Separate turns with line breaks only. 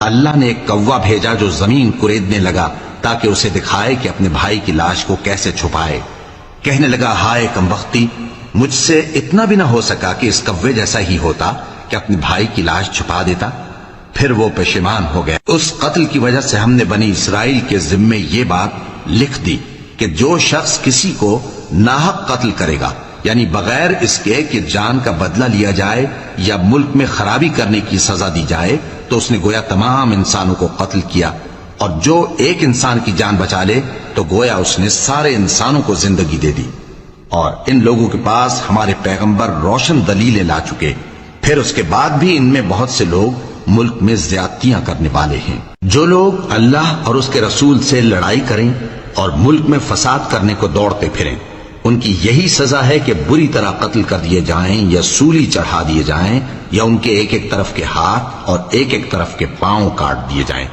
اللہ نے ایک کوا بھیجا جو زمین کریدنے لگا تاکہ اسے دکھائے کہ اپنے بھائی کی لاش کو کیسے چھپائے۔ کہنے لگا ہائے کمبختی، مجھ سے اتنا بھی نہ ہو سکا کہ اس کوے جیسا ہی ہوتا کہ اپنے بھائی کی لاش چھپا دیتا۔ پھر وہ پشیمان ہو گیا۔ اس قتل کی وجہ سے ہم نے بنی اسرائیل کے ذمے یہ بات لکھ دی کہ جو شخص کسی کو ناحق قتل کرے گا، یعنی بغیر اس کے کہ جان کا بدلہ لیا جائے یا ملک میں خرابی کرنے کی سزا دی جائے، تو اس نے گویا تمام انسانوں کو قتل کیا، اور جو ایک انسان کی جان بچا لے تو گویا اس نے سارے انسانوں کو زندگی دے دی۔ اور ان لوگوں کے پاس ہمارے پیغمبر روشن دلیلیں لا چکے، پھر اس کے بعد بھی ان میں بہت سے لوگ ملک میں زیادتیاں کرنے والے ہیں۔ جو لوگ اللہ اور اس کے رسول سے لڑائی کریں اور ملک میں فساد کرنے کو دوڑتے پھریں، ان کی یہی سزا ہے کہ بری طرح قتل کر دیے جائیں یا سولی چڑھا دیے جائیں، یا ان کے ایک ایک طرف کے ہاتھ اور ایک ایک طرف کے پاؤں کاٹ دیے جائیں۔